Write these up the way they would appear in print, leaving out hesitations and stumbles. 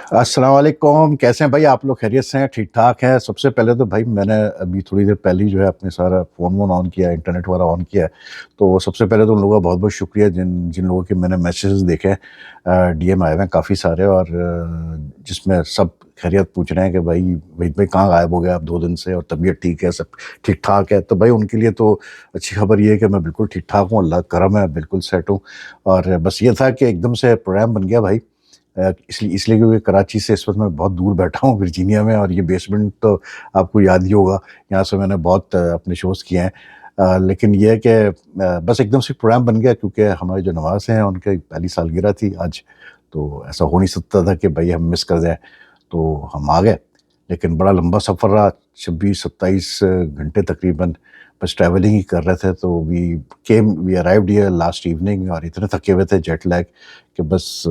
अस्सलाम वालेकुम। कैसे हैं भाई आप लोग? खैरियत से हैं? ठीक ठाक हैं? सबसे पहले तो भाई मैंने अभी थोड़ी देर पहले ही जो है अपने सारा फ़ोन वोन ऑन किया, इंटरनेट वगैरह ऑन किया है। तो सबसे पहले तो उन लोगों का बहुत बहुत शुक्रिया जिन जिन लोगों के मैंने मैसेजेस देखे हैं। डीएम आए हुए हैं काफ़ी सारे, और जिसमें सब खैरियत पूछ रहे हैं कि भाई वहीद भाई कहाँ गायब हो गए आप 2 दिन से, और तबीयत ठीक है, सब ठीक ठाक है। तो भाई उनके लिए तो अच्छी खबर ये है कि मैं बिल्कुल ठीक ठाक हूँ, अल्लाह का करम है, बिल्कुल सेट हूँ। और बस ये था कि एकदम से प्रोग्राम बन गया भाई। इसलिए इसलिए क्योंकि कराची से इस वक्त मैं बहुत दूर बैठा हूँ वर्जीनिया में, और ये बेसमेंट तो आपको याद ही होगा, यहाँ से मैंने बहुत अपने शोज़ किए हैं। लेकिन ये है कि बस एकदम से प्रोग्राम बन गया, क्योंकि हमारे जो नवाज़ हैं उनकी पहली सालगिरह थी आज। तो ऐसा हो नहीं सकता था कि भाई हम मिस कर जाएं, तो हम आ गए। लेकिन बड़ा लंबा सफ़र रहा, 26-27 घंटे तकरीबन बस ट्रैवलिंग ही कर रहे थे। तो we arrived here last evening, और इतने थके हुए थे, जेट लैग, कि बस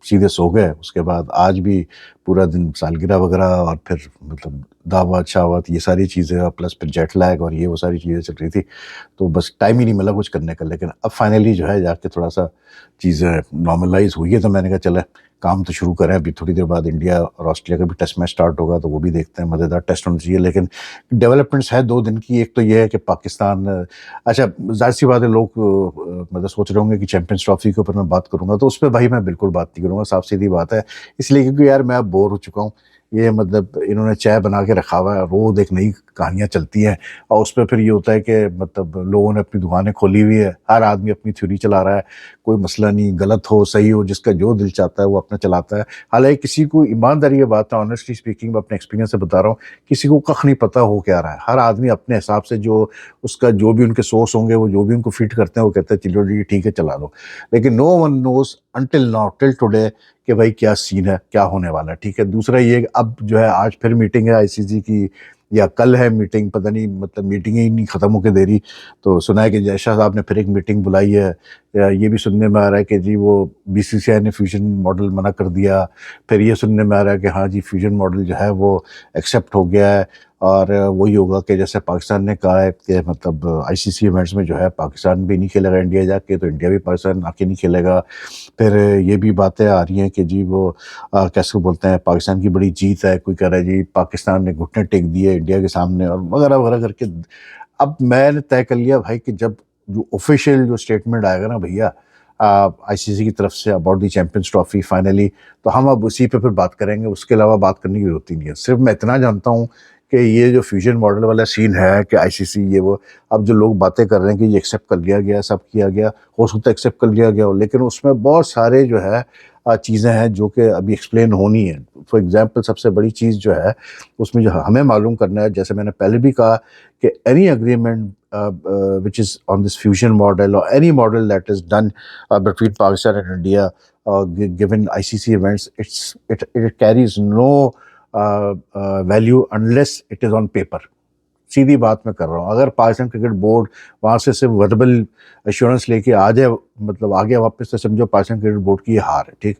सीधे सो गए। उसके बाद आज भी पूरा दिन सालगिरह वगैरह, और फिर मतलब दावत शावत ये सारी चीज़ें, प्लस फिर जेट लैग और ये वो सारी चीज़ें चल रही थी। तो बस टाइम ही नहीं मिला कुछ करने का। लेकिन अब फाइनली जो है जाके थोड़ा सा चीज़ें नॉर्मलाइज हुई है, तो मैंने कहा चले काम तो शुरू करें। अभी थोड़ी देर बाद इंडिया और ऑस्ट्रेलिया का भी टेस्ट मैच स्टार्ट होगा, तो वो भी देखते हैं, मज़ेदार टेस्ट होना चाहिए। लेकिन डेवलपमेंट्स है 2 दिन की। एक तो ये है कि पाकिस्तान, अच्छा जाहिर सी बात है, लोग मतलब सोच रहे होंगे कि चैंपियंस ट्रॉफी के ऊपर मैं बात करूंगा, तो उस पर भाई मैं बिल्कुल बात नहीं करूंगा, साफ सीधी बात है। इसलिए क्योंकि यार मैं अब बोर हो चुका हूँ। ये मतलब इन्होंने चाय बना के रखा हुआ है, रोज एक नई कहानियां चलती हैं, और उस पर फिर ये होता है कि मतलब लोगों ने अपनी दुकानें खोली हुई है, हर आदमी अपनी थ्योरी चला रहा है। कोई मसला नहीं, गलत हो सही हो, जिसका जो दिल चाहता है वो अपना चलाता है। हालांकि किसी को, ईमानदारी ये बात है, ऑनेस्टली स्पीकिंग, मैं अपने एक्सपीरियंस से बता रहा हूँ, किसी को कख नहीं पता हो क्या रहा है। हर आदमी अपने हिसाब से जो उसका जो भी उनके सोर्स होंगे, वो जो भी उनको फिट करते हैं, वो कहते हैं चलो जी ठीक है चला लो। लेकिन no one knows until now, till today, कि भाई क्या सीन है, क्या होने वाला है। ठीक है, दूसरा ये कि अब जो है आज फिर मीटिंग है आईसीसी की, या कल है मीटिंग, पता नहीं, मतलब मीटिंग ही नहीं खत्म होके दे रही। तो सुना है कि जयशाह साहब ने फिर एक मीटिंग बुलाई है। ये भी सुनने में आ रहा है कि जी वो बीसीसीआई ने फ्यूजन मॉडल मना कर दिया। फिर ये सुनने में आ रहा है कि हाँ जी फ्यूजन मॉडल जो है वो एक्सेप्ट हो गया है, और वही होगा कि जैसे पाकिस्तान ने कहा है कि मतलब आईसीसी इवेंट्स में जो है पाकिस्तान भी नहीं खेलेगा इंडिया जाके, तो इंडिया भी पाकिस्तान आके नहीं खेलेगा। फिर ये भी बातें आ रही हैं कि जी वो कैसे बोलते हैं, पाकिस्तान की बड़ी जीत है, कोई कह रहा है जी पाकिस्तान ने घुटने टेक दिए इंडिया के सामने, और वगैरह वगैरह करके। अब मैंने तय कर लिया भाई कि जब जो ऑफिशियल जो स्टेटमेंट आएगा ना भैया आईसीसी की तरफ say about the champions trophy finally, तो हम अब उसी पे फिर बात करेंगे। उसके अलावा बात करने की जरूरत ही नहीं है। सिर्फ मैं इतना जानता हूँ कि ये जो फ्यूजन मॉडल वाला सीन है कि आईसीसी ये वो, अब जो लोग बातें कर रहे हैं कि ये एक्सेप्ट कर लिया गया, सब किया गया, हो सकता है एक्सेप्ट कर लिया गया हो, लेकिन उसमें बहुत सारे जो है चीज़ें हैं जो कि अभी एक्सप्लेन होनी है। फॉर एग्जांपल सबसे बड़ी चीज़ जो है उसमें जो हमें मालूम करना है, जैसे मैंने पहले भी कहा कि any agreement which is on this fusion model, or any model that is done between Pakistan and India, given ICC events, it carries no value unless it is on paper. सीधी बात मैं कर रहा हूँ। अगर पाकिस्तान क्रिकेट बोर्ड वहाँ से सिर्फ verbal assurance लेके आ जाए, मतलब आ गया वापस, तो समझो पाकिस्तान क्रिकेट बोर्ड की ये हार है। ठीक।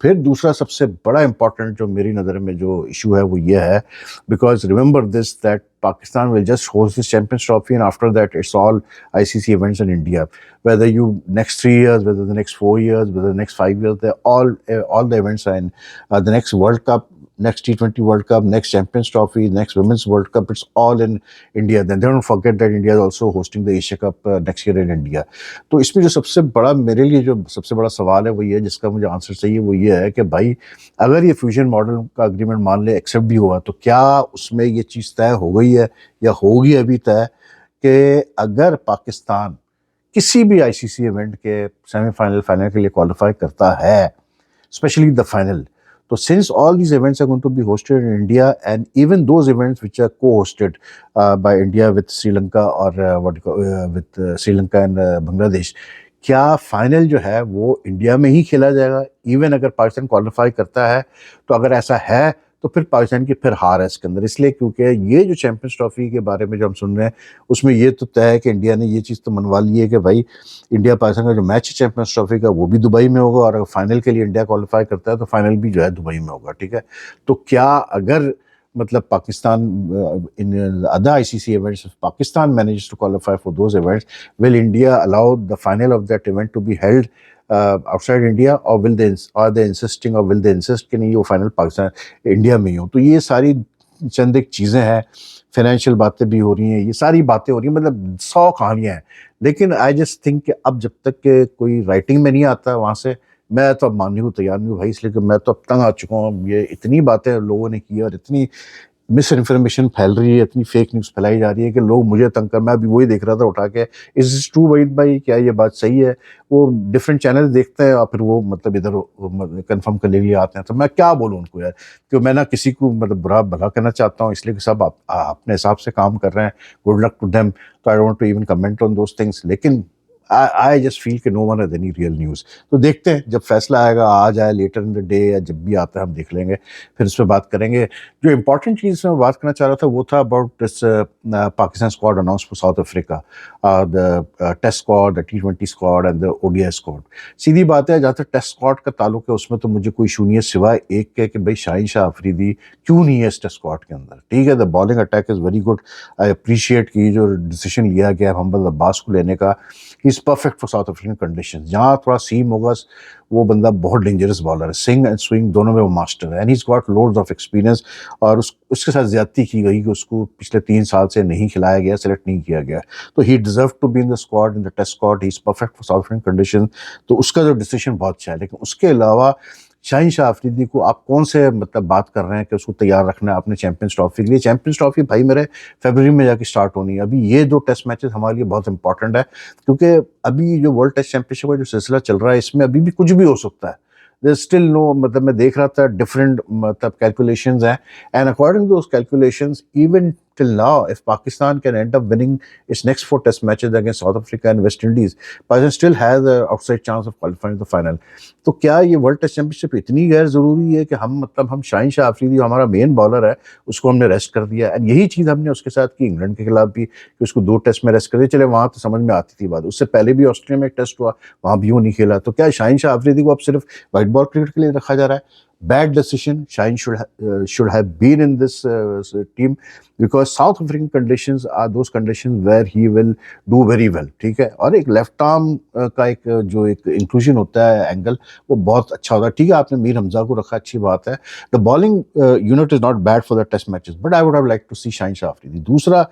फिर दूसरा सबसे बड़ा इंपॉर्टेंट जो मेरी नज़र में जो इशू है वो ये है, because remember this that Pakistan will just host this Champions Trophy, and after that it's all ICC events in India. Whether you next 3 years, whether the next 4 years, whether the next 5 years, they're all the events are in the next World Cup, next T20 World Cup, next Champions Trophy, next Women's World Cup. It's all in India. Then don't forget that India is also hosting the Asia Cup next year in India. तो इसमें जो सबसे बड़ा मेरे लिए जो सबसे बड़ा सवाल है वो ये, जिसका मुझे आंसर चाहिए, वो ये है कि भाई अगर ये फ्यूजन मॉडल का एग्रीमेंट मान ले एक्सेप्ट भी हुआ, तो क्या उसमें ये चीज़ तय हो गई है या होगी अभी तय कि अगर पाकिस्तान किसी भी आईसीसी इवेंट के सेमीफाइनल फाइनल के लिए क्वालिफाई करता है, especially the final. So since all these events are going to be hosted in India, and even those events which are co-hosted by India with Sri Lanka, or with Sri Lanka and Bangladesh, क्या final जो है वो India में ही खेला जाएगा even अगर Pakistan qualify करता है? तो अगर ऐसा है तो फिर पाकिस्तान की फिर हार है इसके अंदर, इसलिए क्योंकि ये जो चैंपियंस ट्रॉफी के बारे में जो हम सुन रहे हैं उसमें ये तो तय है कि इंडिया ने ये चीज़ तो मनवा ली है कि भाई इंडिया पाकिस्तान का जो मैच है चैंपियंस ट्रॉफी का वो भी दुबई में होगा, और अगर फाइनल के लिए इंडिया क्वालिफाई करता है तो फाइनल भी जो है दुबई में होगा। ठीक है, तो क्या अगर मतलब Pakistan in the other ICC events, if Pakistan manages to qualify for those events, will India allow the final of that event to be held outside India, or will they, are they insisting, or will they insist कि नहीं वो final Pakistan India में ही हो? तो ये सारी चंद एक चीज़ें हैं, फाइनेंशियल बातें भी हो रही हैं, ये सारी बातें हो रही हैं, मतलब 100 कहानियां हैं। लेकिन आई जस्ट थिंक कि अब जब तक के कोई राइटिंग में नहीं आता वहाँ से, मैं तो अब मानने को तैयार नहीं हूँ भाई, इसलिए कि मैं तो अब तंग आ चुका हूँ। ये इतनी बातें लोगों ने की और इतनी मिस इन्फॉर्मेशन फैल रही है, इतनी फेक न्यूज़ फैलाई जा रही है कि लोग मुझे तंग कर, मैं अभी वही देख रहा था उठा के, इज दिस ट्रू वहीद भाई, क्या ये बात सही है? वो डिफरेंट चैनल देखते हैं और फिर वो मतलब इधर कंफर्म करने के लिए आते हैं। तो मैं क्या बोलूँ उनको यार, कि मैं ना किसी को मतलब बुरा भला करना चाहता हूँ, इसलिए कि सब अपने हिसाब से काम कर रहे हैं, गुड लक टू देम। तो I don't to even comment on those things, लेकिन आई जस्ट फील कि no one has any real news. तो देखते हैं, जब फैसला आएगा, आ जाए लेटर इन द डे या जब भी आता है हम देख लेंगे, फिर इस पर बात करेंगे। जो इंपॉर्टेंट चीज़ मैं बात करना चाह रहा था वो था about this Pakistan squad announce for South Africa, the test squad, the T20 squad and the ODI squad. सीधी बात है, जहाँ तक टेस्ट स्क्वाड का ताल्लुक है उसमें तो मुझे कोई इशू नहीं है, सिवाय एक के कि भाई शाहिन शाह अफरीदी क्यों नहीं है इस टेस्ट स्क्वाड के अंदर। ठीक है, the bowling attack is very good, I appreciate कि जो डिसीजन लिया गया है मोहम्मद अब्बास को लेने का, ही is perfect for South African condition. जहाँ थोड़ा सीम होगा वो बंदा बहुत डेंजरस बॉलर है, स्विंग एंड स्विंग दोनों में वो मास्टर है, and he is got loads of experience. और उसके साथ ज्यादती की गई कि उसको पिछले 3 साल से नहीं खिलाया गया, सेलेक्ट नहीं किया गया। तो he deserve to be in the squad, in the test squad, he is perfect for South African condition. तो उसका जो डिसीजन बहुत अच्छा है। लेकिन उसके अलावा शाहिन शाह अफरीदी को आप कौन से मतलब बात कर रहे हैं कि उसको तैयार रखना है अपने चैंपियंस ट्रॉफी के लिए? चैंपियंस ट्रॉफी भाई मेरे फरवरी में जाके स्टार्ट होनी है। अभी ये 2 टेस्ट मैचेस हमारे लिए बहुत इंपॉर्टेंट है, क्योंकि अभी जो वर्ल्ड टेस्ट चैंपियनशिप का जो सिलसिला चल रहा है इसमें अभी भी कुछ भी हो सकता है। देयर स्टिल नो, मतलब मैं देख रहा था डिफरेंट मतलब कैलकुलेशंस हैं, and according to those calculations even till now if Pakistan can end up winning its next 4 test matches against South Africa and West Indies, Pakistan still has an outside chance of qualifying the final। तो क्या ये world test championship इतनी गैर जरूरी है कि हम मतलब हम शाहिन शाह अफरीदी हमारा मेन बॉलर है उसको हमने रेस्ट कर दिया? एंड यही चीज़ हमने उसके साथ की इंग्लैंड के खिलाफ भी, कि उसको 2 टेस्ट में रेस्ट कर दिया। चले वहाँ तो समझ में आती थी बात, उससे पहले भी ऑस्ट्रेलिया में एक टेस्ट हुआ, वहाँ भी वो नहीं खेला। तो क्या शाहिन शाह अफरीदी को अब सिर्फ वाइट बॉल क्रिकेट के लिए रखा जा रहा है? Bad decision. Shine should have been in this team, because South African conditions are those conditions where he will do very well। ठीक है, और एक लेफ्ट आर्म का एक जो एक इंक्लूजन होता है एंगल, वो बहुत अच्छा होता है। ठीक है, आपने मीर हमजा को रखा, अच्छी बात है। The bowling unit is not bad for the test matches, but I would have like to see Shaheen Shah Afridi. दूसरा,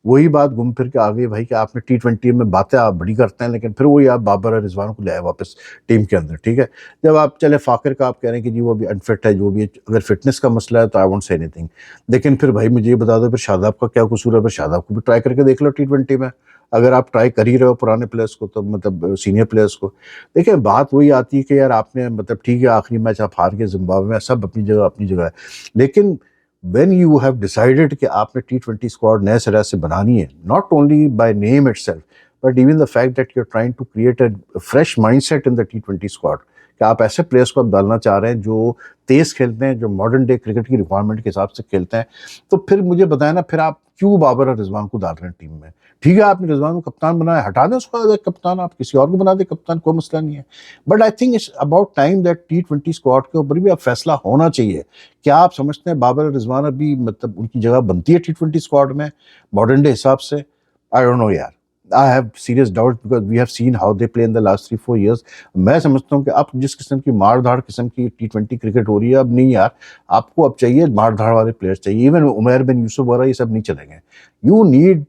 वही बात घूम फिर के आ गई भाई कि आपने T20 में बातें आप बड़ी करते हैं, लेकिन फिर वही आप बाबर और रिजवान को ले आए वापस टीम के अंदर। ठीक है, जब आप चले फाकिर का आप कह रहे हैं कि जी वो भी अनफिट है, जो भी है, अगर फिटनेस का मसला है तो आई वोंट से एनीथिंग। लेकिन फिर भाई मुझे ये बता दो, फिर शादाब का क्या कसूर है? फिर शादाब को भी ट्राई करके देख लो T20 में, अगर आप ट्राई कर ही रहे हो पुराने प्लेयर्स को, तो मतलब सीनियर प्लेयर्स को। देखिए, बात वही आती है कि यार आपने मतलब ठीक है आखिरी मैच आप हार के जिम्बाब्वे में, सब अपनी जगह है, लेकिन when you have decided कि आपने T20 स्क्वाड नए सिरे से बनानी है, not only by name itself, but even the fact that you're trying to create a fresh mindset in the T20 squad, कि आप ऐसे प्लेयर्स को आप डालना चाह रहे हैं जो तेज खेलते हैं, जो मॉडर्न डे क्रिकेट की रिक्वायरमेंट के हिसाब से खेलते हैं। तो फिर मुझे बताया ना, फिर आप क्यों बाबर और रिजवान को डाल रहे हैं टीम में? ठीक है, आपने रिजवान को कप्तान बनाया, हटा दें उसको कप्तान, आप किसी और को बना दें कप्तान, कोई मसला नहीं है। But I think it's about time that T20 squad के ऊपर भी अब फैसला होना चाहिए। क्या आप समझते हैं बाबर और रिजवान अभी मतलब उनकी जगह बनती है T20 स्क्वाड में मॉडर्न डे हिसाब से? आई डोंट नो यार, I have serious doubt, because we have seen how they play in the last 3-4 years। मैं समझता हूँ कि अब जिस किस्म की मार धाड़ किस्म की T20 क्रिकेट हो रही है, अब नहीं यार, आपको अब चाहिए मार धाड़ वाले प्लेयर्स चाहिए। इवन उमैर बिन यूसुफ वगैरह ये सब नहीं चलेंगे। You need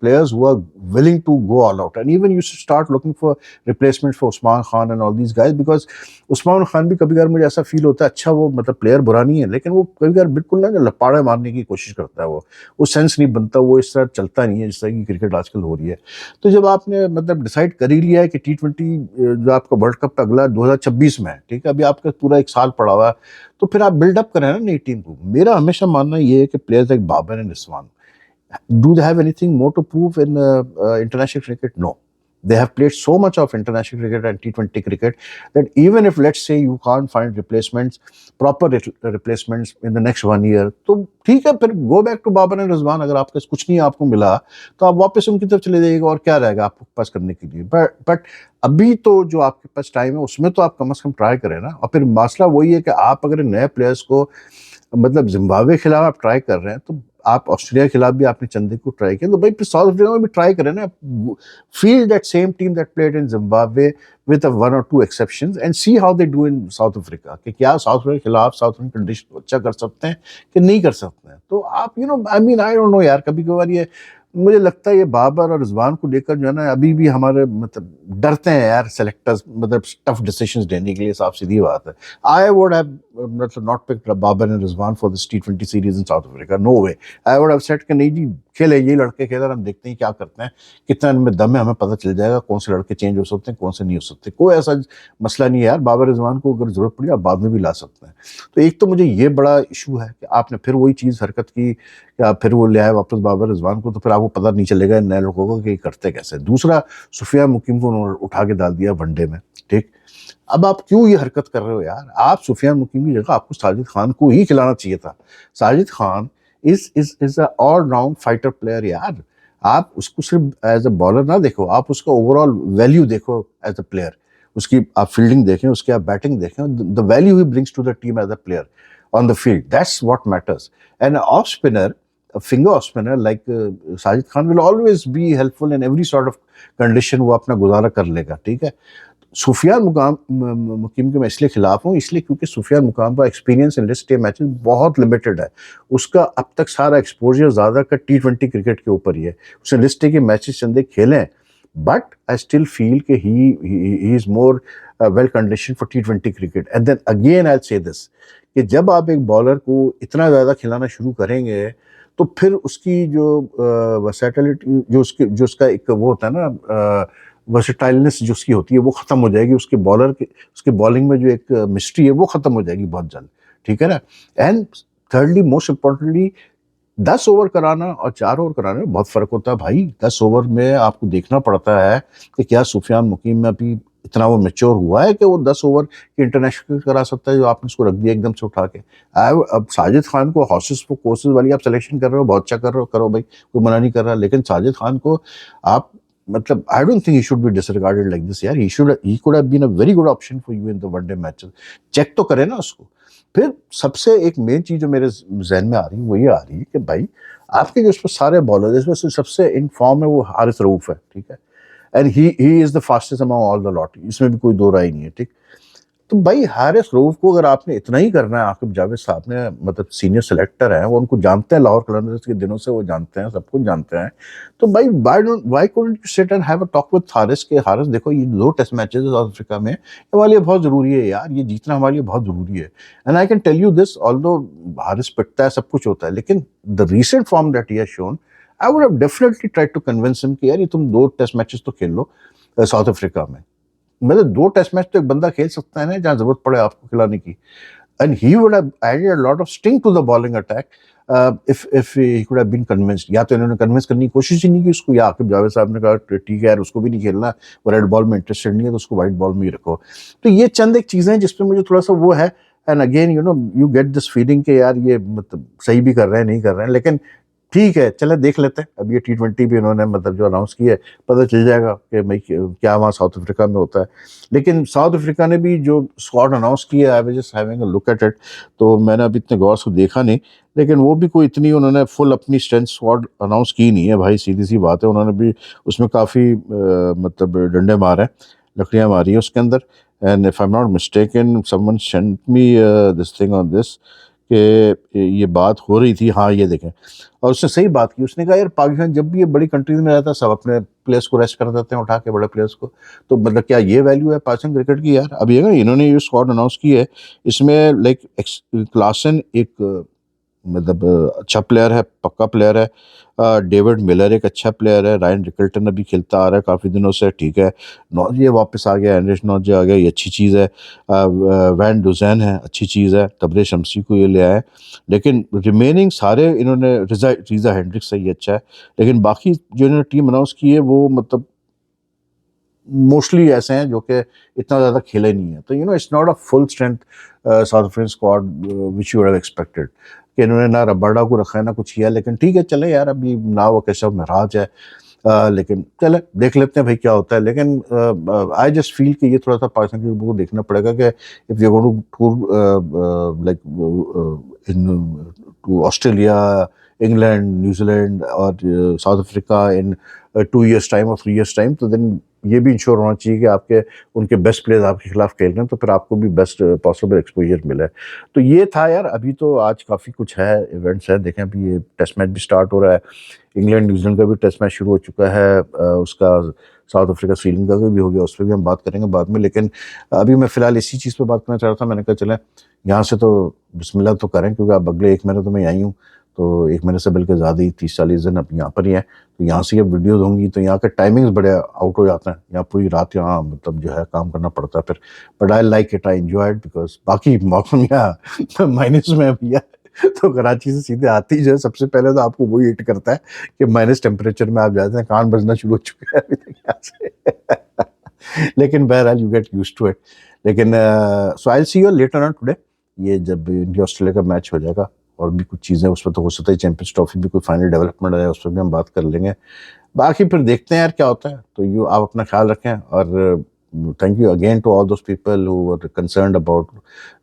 players who are willing to go all out, and even you should start looking for replacements for Usman Khan and all these guys, because Usman Khan भी कभी कभार मुझे ऐसा फील होता है, अच्छा वो मतलब प्लेयर बुरा नहीं है, लेकिन वो कभी कभार बिल्कुल ना लपाड़े मारने की कोशिश करता है, वो सेंस नहीं बनता, वो इस तरह चलता नहीं है जिस तरह की क्रिकेट आजकल हो रही है। तो जब आपने मतलब डिसाइड कर ही लिया है कि T20 जो आपका वर्ल्ड कप अगला 2026 में है, ठीक है, अभी आपका पूरा एक साल पड़ा हुआ है, तो फिर आप बिल्डअप करें ना नई टीम को। मेरा हमेशा मानना ये है कि players like Babar and Rizwan, do they have anything more to prove in international cricket? No. They have played so much of international cricket and T20 cricket that even if, let's say, you can't find replacements, proper replacements in the next 1 year, तो ठीक है, फिर go back to Babar and Rizwan. अगर आपके कुछ नहीं आपको मिला तो आप वापस उनकी तरफ चले जाइएगा, और क्या रहेगा आपके पास करने के लिए? बट अभी तो जो आपके पास टाइम है उसमें तो आप कम से कम ट्राई करें ना। और फिर मसला वही है कि आप अगर नए प्लेयर्स को मतलब जिम्बाब्वे के खिलाफ आप ट्राई कर रहे हैं, तो आप ऑस्ट्रेलिया के खिलाफ भी आपने चंदे को ट्राई किया, तो भाई फिर साउथ अफ्रीका में भी ट्राई करें ना। Feel that same team that played in Zimbabwe with one और two exceptions and see how they do in South Africa, कि क्या साउथ अफ्रीका के खिलाफ साउथ अफ्रीकन कंडीशन को अच्छा कर सकते हैं कि नहीं कर सकते हैं। तो आप I mean I don't know यार, कभी कभार ये मुझे लगता है ये बाबर और रिजवान को लेकर जो है ना, अभी भी हमारे मतलब डरते हैं यार सेलेक्टर्स, मतलब टफ डिसीजंस लेने के लिए। साफ सीधी बात है, आई वुड हैव मतलब not picked Babar and Rizwan for this T20 series in South Africa, no way. I would have said कि नहीं जी, खेले ये लड़के खेले, हम देखते हैं क्या करते हैं, कितना इनमें दम है, हमें पता चल जाएगा कौन से लड़के चेंज हो सकते हैं, कौन से नहीं हो सकते। कोई ऐसा मसला नहीं है यार, बाबर रिजवान को अगर जरूरत पड़ी आप बाद में भी ला सकते हैं। तो एक तो मुझे ये बड़ा इशू है कि आपने फिर वही चीज़ हरकत की कि आप फिर वो ले आए वापस बाबर रिजवान को, तो फिर आपको पता नहीं चलेगा नए लोगों को कि करते कैसे। दूसरा, सुफियान मुकीम को उन्होंने उठा के डाल दिया वनडे में, ठीक। अब आप क्यों ये हरकत कर रहे हो यार? आप सुफियान मुकीम की जगह आपको साजिद खान को ही खिलाना चाहिए था। Sajid Khan is a all round fighter player यार। आप उसको सिर्फ एज अ बॉलर ना देखो, आप उसका ओवरऑल वैल्यू देखो एज अ प्लेयर। उसकी आप फील्डिंग देखें, उसकी आप बैटिंग देखें, the value he brings to the team as a player on the field, that's what matters. And of spinner, a finger off spinner like Sajid Khan will always be helpful in every sort of condition, वो अपना गुजारा कर लेगा, ठीक है। सुफियान मुकीम के मैं इसलिए खिलाफ हूँ, इसलिए क्योंकि सुफियान मुकाम का experience in list A matches बहुत लिमिटेड है। उसका अब तक सारा एक्सपोजर ज़्यादा का T20 क्रिकेट के ऊपर ही है। उसने लिस्ट ए के मैचेस चंदे खेले हैं, बट आई स्टिल फील कि he is more well condition for T20 cricket. And then again I say this, कि जब आप एक बॉलर को इतना ज़्यादा खिलाना शुरू करेंगे, तो फिर उसकी जो वर्सेटिलिटी, जो उसका एक वो होता है ना, वर्सेटाइलनेस जो उसकी होती है, वो खत्म हो जाएगी। उसके बॉलिंग में जो एक मिस्ट्री है वो खत्म हो जाएगी बहुत जल्द, ठीक है ना। And thirdly, most importantly, 10 over कराना और 4 ओवर कराने में बहुत फर्क होता है भाई। 10 ओवर में आपको देखना पड़ता है कि क्या सुफियान मुकीम में अभी इतना वो मैच्योर हुआ है कि वो 10 ओवर की इंटरनेशनल करा सकता है, जो आपने उसको रख दिया एकदम से उठा के। अब साजिद खान को हॉर्सेस फॉर कोर्सेज वाली आप सिलेक्शन कर रहे हो, बहुत अच्छा कर रहे हो, करो भाई, कोई मना नहीं कर रहा। लेकिन साजिद खान को आप मतलब I don't think he should be disregarded like this यार। He could have been a very good option for you in the one day matches. Check तो करे ना उसको। फिर सबसे एक मेन चीज जो मेरे जहन में आ रही है वो ये आ रही है कि भाई, आपके जो इसमें सारे बॉलर, इसमें से सबसे इन फॉर्म है वो हारिस रऊफ है, ठीक है। And he is the fastest among all the lot, इसमें भी कोई दो राय नहीं है, ठीक। तो भाई हारिस रऊफ को अगर आपने इतना ही करना है, आकिब जावेद साहब ने मतलब सीनियर सेलेक्टर हैं, वो उनको जानते हैं, लाहौर कलंदर्स के दिनों से वो जानते हैं, सब कुछ जानते हैं। तो भाई why couldn't you sit and have a talk with Haris के हारिस देखो, ये 2 टेस्ट मैचेस है साउथ अफ्रीका में, ये हमारे लिए बहुत जरूरी है यार, ये जीतना हमारे लिए बहुत जरूरी है। And I can tell you this, although Haris पिटता है, सब कुछ होता है, लेकिन the recent form that he has shown, I would have definitely tried to convince him कि यार ये तुम 2 टेस्ट मैचेस तो खेल लो साउथ अफ्रीका में। मतलब 2 टेस्ट मैच तो एक बंदा खेल सकता है ना, जहां जरूरत पड़े आपको खिलाने की। And he would have added a lot of sting to the bowling attack if he could have been convinced. या तो इन्होंने कन्विंस करने की कोशिश ही नहीं की उसको, या आकिब जावेद साहब ने कहा ठीक है यार, उसको भी नहीं खेलना, वो रेड बॉल में इंटरेस्टेड नहीं है, तो उसको व्हाइट बॉल में ही रखो। तो ये चंद एक चीजें हैं जिसपे मुझे थोड़ा सा वो है। And again you get this feeling कि यार ये मतलब सही भी कर रहे हैं, नहीं कर रहे हैं, लेकिन ठीक है, चले देख लेते हैं। अब ये T20 भी इन्होंने मतलब जो अनाउंस किया है, पता चल जाएगा कि भाई क्या वहाँ साउथ अफ्रीका में होता है। लेकिन साउथ अफ्रीका ने भी जो स्क्वाड अनाउंस किया है, I was just having a look at it, तो मैंने अभी इतने गौर से देखा नहीं, लेकिन वो भी कोई इतनी उन्होंने फुल अपनी स्ट्रेंथ स्क्वाड अनाउंस की नहीं है भाई, सीधी सी बात है। उन्होंने भी उसमें काफ़ी मतलब डंडे मारे हैं, लकड़ियाँ मारी हैं उसके अंदर। And if I am not mistaken, someone sent me this thing on this, कि ये बात हो रही थी, हाँ ये देखें। और उसने सही बात की, उसने कहा यार पाकिस्तान जब भी ये बड़ी कंट्रीज में रहता है, सब अपने प्लेयर्स को रेस्ट कर देते हैं उठा के, बड़े प्लेयर्स को। तो मतलब क्या ये वैल्यू है पाकिस्तान क्रिकेट की यार? अब ये ना, इन्होंने ये स्क्वाड अनाउंस की है, इसमें लाइक क्लासन एक मतलब अच्छा प्लेयर है, पक्का प्लेयर है। डेविड मिलर एक अच्छा प्लेयर है। रायन रिकल्टन अभी खेलता आ रहा है काफ़ी दिनों से, ठीक है। नॉर्जे वापस आ गया, एंड्रिस नॉर्जे आ गया, ये अच्छी चीज़ है। वैन डुजैन है, अच्छी चीज़ है। तबरे शमसी को ये ले आए। लेकिन रिमेनिंग सारे इन्होंने, रीज़ा हेंड्रिक्स है, ये अच्छा है। लेकिन बाकी जो इन्होंने टीम अनाउंस की है वो मतलब मोस्टली ऐसे हैं जो कि इतना ज़्यादा खेले नहीं है। तो it's not a full strength south African squad which you have expected, कि इन्होंने ना रबाडा को रखा है ना कुछ किया। लेकिन ठीक है, चले यार, अभी ना वो कैसा महराज है, लेकिन चले देख लेते हैं भाई क्या होता है। लेकिन आई जस्ट फील कि ये थोड़ा सा पाकिस्तान को देखना पड़ेगा कि if you going to like to Australia, England, New Zealand और साउथ अफ्रीका इन 2 years टाइम और 3 years टाइम, तो देन ये भी इंश्योर होना चाहिए कि आपके उनके बेस्ट प्लेयर्स आपके खिलाफ खेल रहे हैं, तो फिर आपको भी बेस्ट पॉसिबल एक्सपोजर मिला है। तो ये था यार, अभी तो आज काफ़ी कुछ है, इवेंट्स है, देखें अभी ये टेस्ट मैच भी स्टार्ट हो रहा है, इंग्लैंड न्यूजीलैंड का भी टेस्ट मैच शुरू हो चुका है, उसका साउथ अफ्रीका श्रीलंका का भी हो गया, उस पर भी हम बात करेंगे बाद में। लेकिन अभी मैं फ़िलहाल इसी चीज़ पे बात करना चाह रहा था, मैंने कहा चलें यहाँ से तो बिस्मिल्लाह तो करें, क्योंकि अब अगले 1 महीने तो मैं यहीं हूँ, तो 1 महीने से बल्कि ज़्यादा ही 30-40 दिन अब यहाँ पर ही है। तो यहाँ से जब वीडियोज़ होंगी तो यहाँ के टाइमिंग्स बड़े आउट हो जाते हैं, यहाँ पूरी रात यहाँ मतलब जो है काम करना पड़ता है फिर। But I like it, I enjoy it, because बाकी मौसम यहाँ माइनस में है भैया। तो कराची से सीधे आते ही जो है सबसे पहले तो आपको वही हिट करता है कि माइनस टेम्परेचर में आप जाते हैं, कान बजना शुरू हो चुके हैं अभी तक यहाँ से। लेकिन बहरहाल you get used to it. लेकिन so I will see you later on today, ये जब इंडिया ऑस्ट्रेलिया का मैच हो जाएगा और भी कुछ चीज़ें उस पर तो हो सकता है चैंपियंस ट्रॉफी भी कोई फाइनल डेवलपमेंट है, उस पर भी हम बात कर लेंगे। बाकी फिर देखते हैं यार क्या होता है। तो यू आप अपना ख्याल रखें, और thank you again to all those people who were concerned about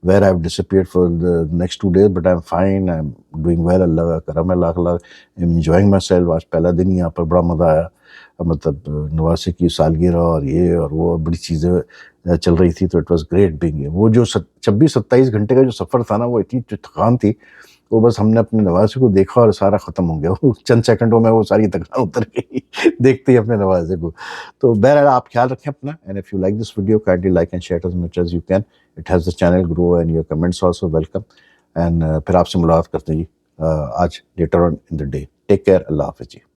where I've disappeared for the next 2 days, but I'm fine, I'm doing well, अल्लाह का करम है lakh lakh, I'm enjoying myself। आज पहला दिन ही यहाँ पर बड़ा मज़ा आया, मतलब नवासे की सालगिरह और ये और वो बड़ी चीज़ें चल रही थी, तो इट वाज ग्रेट बीइंग। वो जो 26-27 घंटे का जो सफ़र था ना, वो इतनी जो थकान थी, वो बस हमने अपने नवासे को देखा और सारा ख़त्म हो गया। वो चंद सेकंडों में वो सारी थकान उतर गई देखते ही अपने नवासे को। तो बहरहाल आप ख्याल रखें अपना, and if you like this video kindly like and share as much as you can, it helps the channel grow, and your comments also welcome. And फिर आपसे मुलाकात करते हैं जी आज later on in the day. Take care, अल्लाह हाफ़िज़ जी।